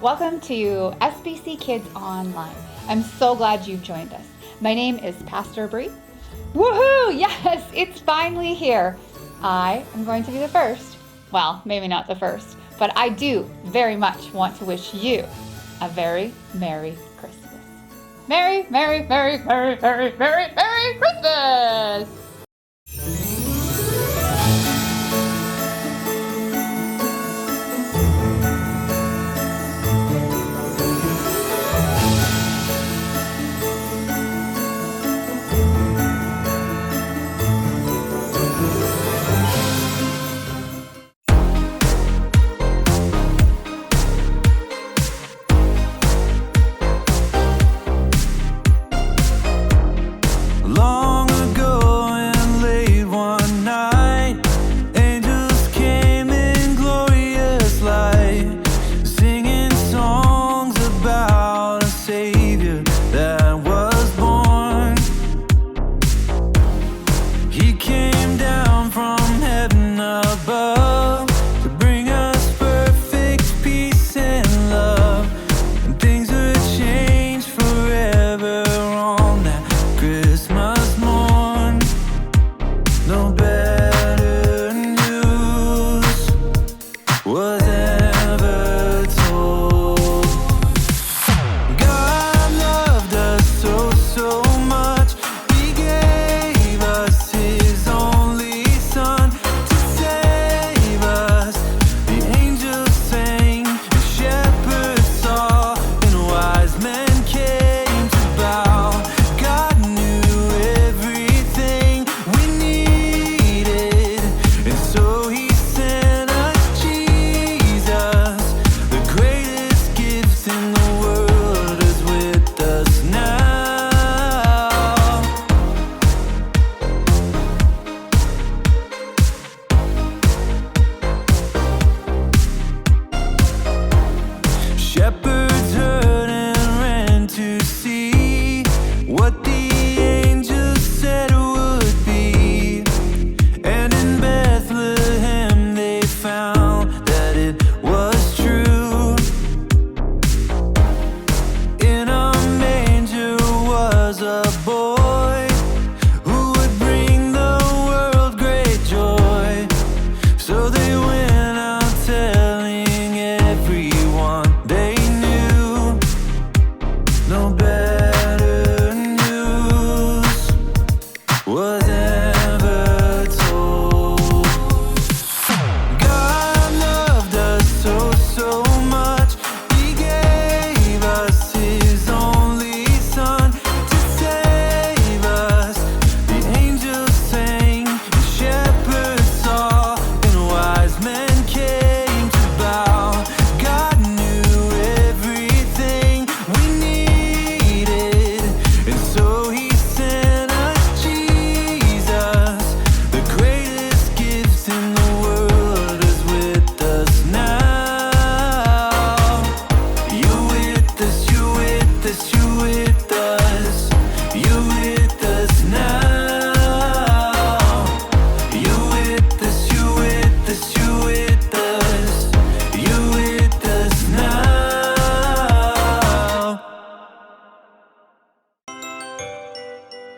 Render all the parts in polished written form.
Welcome to SBCkids Online. I'm so glad you've joined us. My name is Pastor Bree. Woohoo! Yes, it's finally here. I am going to be the first. Well, maybe not the first, but I do very much want to wish you a very Merry Christmas. Merry, Merry, Merry, Merry, Merry, Merry, Merry Christmas!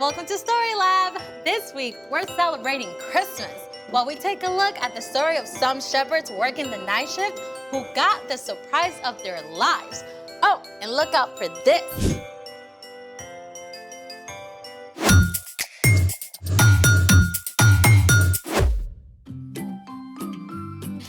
Welcome to Story Lab. This week, we're celebrating Christmas while we take a look at the story of some shepherds working the night shift who got the surprise of their lives. Oh, and look out for this.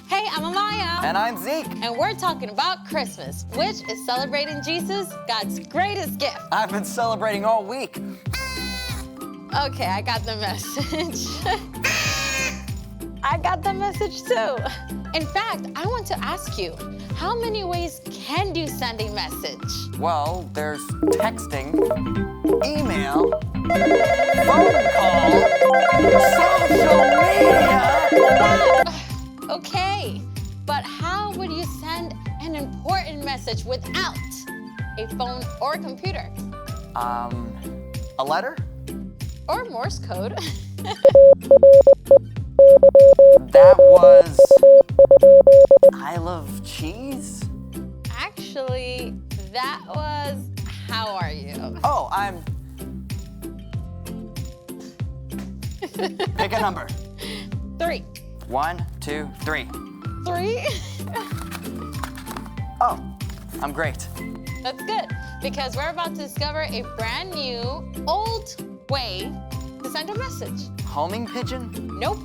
Hey, I'm Amaya. And I'm Zeke. And we're talking about Christmas, which is celebrating Jesus, God's greatest gift. I've been celebrating all week. Okay, I got the message. I got the message too. In fact, I want to ask you, how many ways can you send a message? Well, there's texting, email, phone call, social media. Okay, but how would you send an important message without a phone or computer? A letter? Or Morse code. That was I love cheese? Actually, that was how are you? Oh, I'm... Pick a number. 3. 1, 2, 3. 3? Oh, I'm great. That's good, because we're about to discover a brand new, old way to send a message. Homing pigeon? Nope.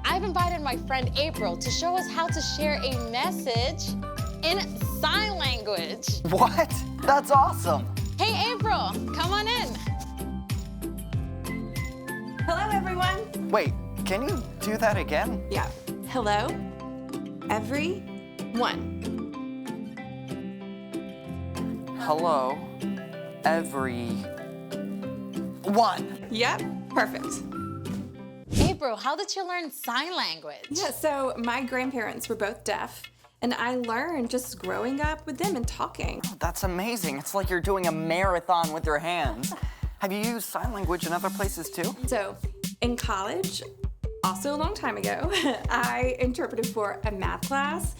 I've invited my friend April to show us how to share a message in sign language. What? That's awesome. Hey, April, come on in. Hello, everyone. Wait, can you do that again? Yeah. Hello, everyone. Hello, everyone. Yep, perfect. April, how did you learn sign language? Yeah, so my grandparents were both deaf, and I learned just growing up with them and talking. That's amazing. It's like you're doing a marathon with your hands. Have you used sign language in other places too? So in college, also a long time ago, I interpreted for a math class.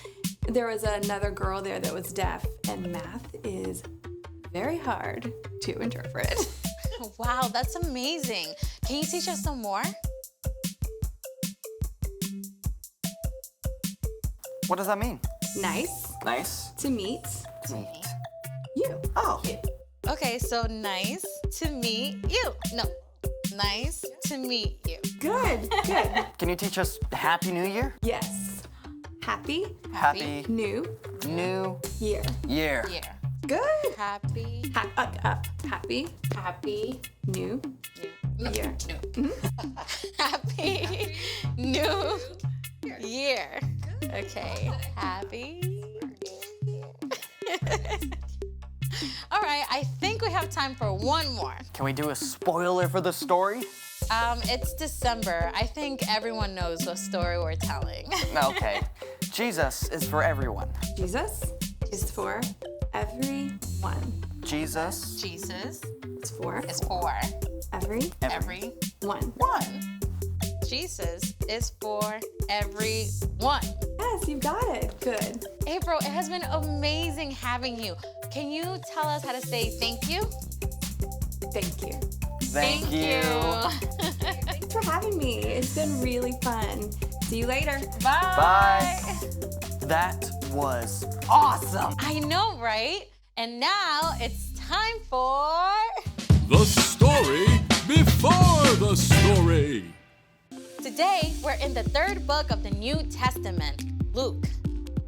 There was another girl there that was deaf, and math is very hard to interpret. Wow, that's amazing. Can you teach us some more? What does that mean? Nice Nice. to meet Neat. you. Oh. Okay, so nice to meet you. No, nice to meet you. Good, good. Can you teach us Happy New Year? Yes. Happy Happy New New Year. Year. Yeah. Good. Happy Happy New Year. Happy New Year. Okay, happy New Year. All right, I think we have time for one more. Can we do a spoiler for the story? It's December. I think everyone knows what story we're telling. Okay. Jesus is for everyone. Jesus is for everyone. Jesus Jesus It's for is for everyone. everyone. Jesus is for everyone. Yes, you got it. Good. April, it has been amazing having you. Can you tell us how to say thank you? Thank you. Thank you. Thanks for having me. It's been really fun. See you later. Bye. Bye. That was awesome. I know, right? And now it's time for... The story before the story. Today, we're in the third book of the New Testament, Luke.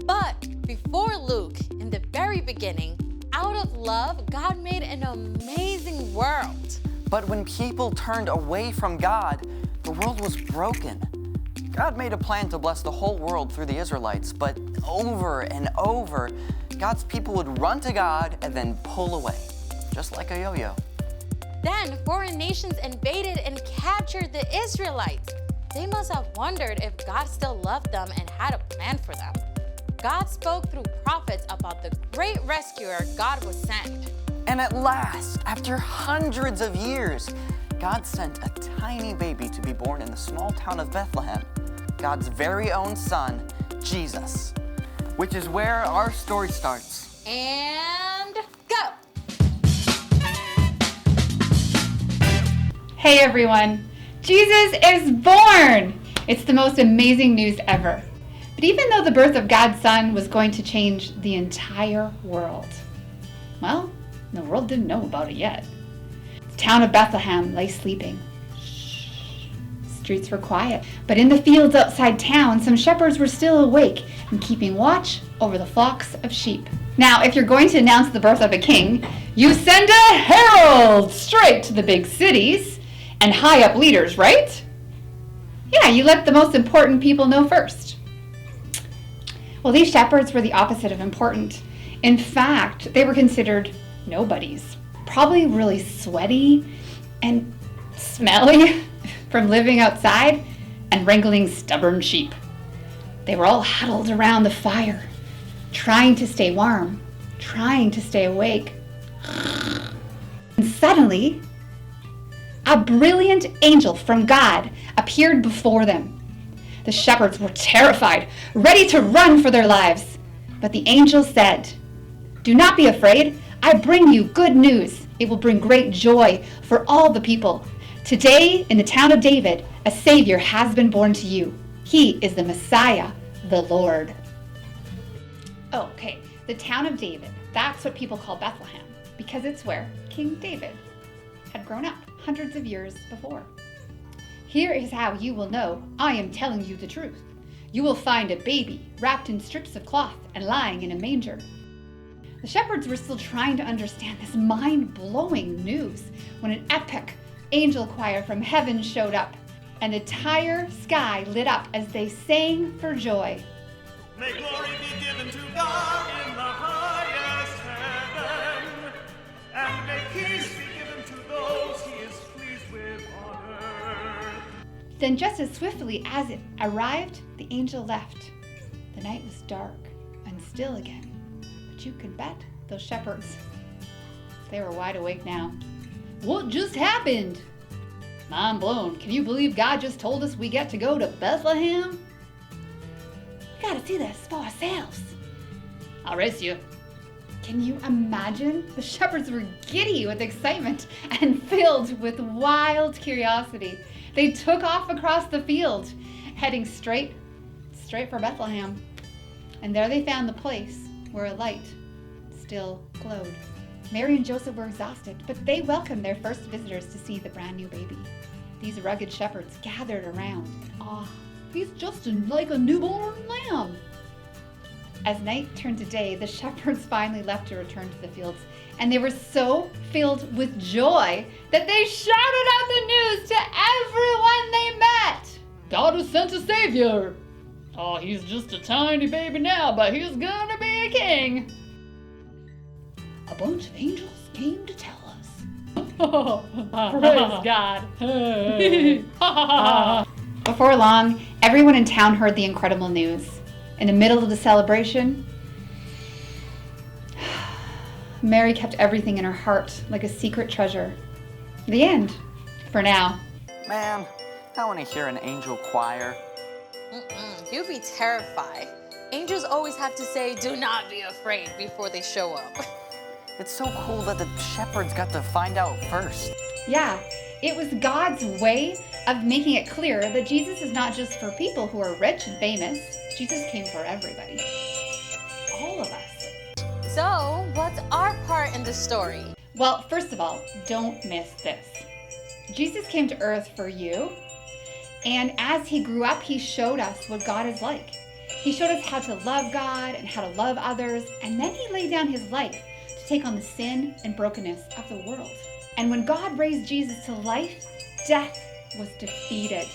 But before Luke, in the very beginning, out of love, God made an amazing world. But when people turned away from God, the world was broken. God made a plan to bless the whole world through the Israelites, but over and over, God's people would run to God and then pull away, just like a yo-yo. Then foreign nations invaded and captured the Israelites. They must have wondered if God still loved them and had a plan for them. God spoke through prophets about the great rescuer God would send. And at last, after hundreds of years, God sent a tiny baby to be born in the small town of Bethlehem, God's very own son, Jesus, which is where our story starts. And go! Hey everyone, Jesus is born! It's the most amazing news ever. But even though the birth of God's Son was going to change the entire world, well, the world didn't know about it yet. The town of Bethlehem lay sleeping. Shh. Streets were quiet, but in the fields outside town, some shepherds were still awake and keeping watch over the flocks of sheep. Now, if you're going to announce the birth of a king, you send a herald straight to the big cities and high up leaders, right? Yeah, you let the most important people know first. Well, these shepherds were the opposite of important. In fact, they were considered nobodies, probably really sweaty and smelly from living outside and wrangling stubborn sheep. They were all huddled around the fire, trying to stay warm, trying to stay awake. And suddenly, a brilliant angel from God appeared before them. The shepherds were terrified, ready to run for their lives. But the angel said, Do not be afraid. I bring you good news. It will bring great joy for all the people. Today, in the town of David, a Savior has been born to you. He is the Messiah, the Lord. Okay, the town of David. That's what people call Bethlehem, because it's where King David had grown up hundreds of years before. Here is how you will know I am telling you the truth. You will find a baby wrapped in strips of cloth and lying in a manger. The shepherds were still trying to understand this mind-blowing news when an epic angel choir from heaven showed up, and the entire sky lit up as they sang for joy. May glory be given to God in the highest heaven, and may peace be given to those he is pleased with on earth. Then just as swiftly as it arrived, the angel left. The night was dark and still again. But you could bet those shepherds, they were wide awake now. What just happened? Mind blown. Can you believe God just told us we get to go to Bethlehem? We gotta see this for ourselves. I'll race you. Can you imagine? The shepherds were giddy with excitement and filled with wild curiosity. They took off across the field, heading straight for Bethlehem. And there they found the place where a light still glowed. Mary and Joseph were exhausted, but they welcomed their first visitors to see the brand new baby. These rugged shepherds gathered around in awe. He's just like a newborn lamb. As night turned to day, the shepherds finally left to return to the fields, and they were so filled with joy that they shouted out the news to everyone they met. God has sent a savior. Oh, he's just a tiny baby now, but he's gonna be a king. A bunch of angels came to tell us. Praise God. Before long, everyone in town heard the incredible news. In the middle of the celebration, Mary kept everything in her heart like a secret treasure. The end, for now. Man, I want to hear an angel choir. You'd be terrified. Angels always have to say, "Do not be afraid," before they show up. It's so cool that the shepherds got to find out first. Yeah, it was God's way of making it clear that Jesus is not just for people who are rich and famous. Jesus came for everybody. All of us. So, what's our part in the story? Well, first of all, don't miss this. Jesus came to earth for you, and as he grew up, he showed us what God is like. He showed us how to love God and how to love others, and then he laid down his life to take on the sin and brokenness of the world. And when God raised Jesus to life, death was defeated.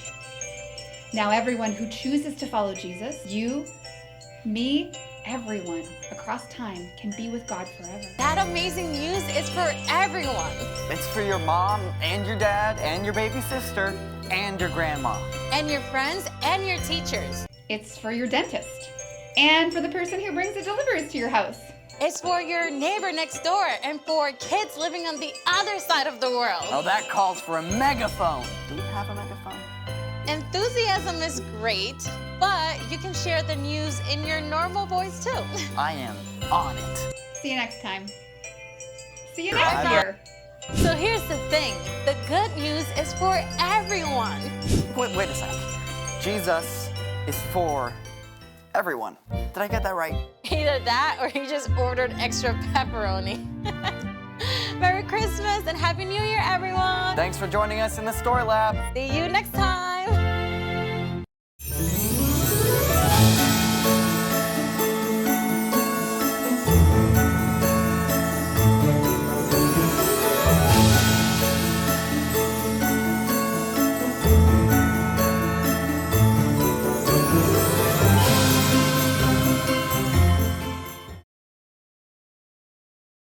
Now everyone who chooses to follow Jesus, you, me, everyone across time can be with God forever. That amazing news is for everyone. It's for your mom and your dad and your baby sister and your grandma. And your friends and your teachers. It's for your dentist and for the person who brings the deliveries to your house. It's for your neighbor next door and for kids living on the other side of the world. Oh, that calls for a megaphone. Do we have a megaphone? Enthusiasm is great, but you can share the news in your normal voice too. I am on it. See you next time. See you next year. So here's the thing. The good news is for everyone. Wait a second. Jesus is for everyone. Did I get that right? Either that or he just ordered extra pepperoni. Merry Christmas and Happy New Year, everyone. Thanks for joining us in the Story Lab. See you next time.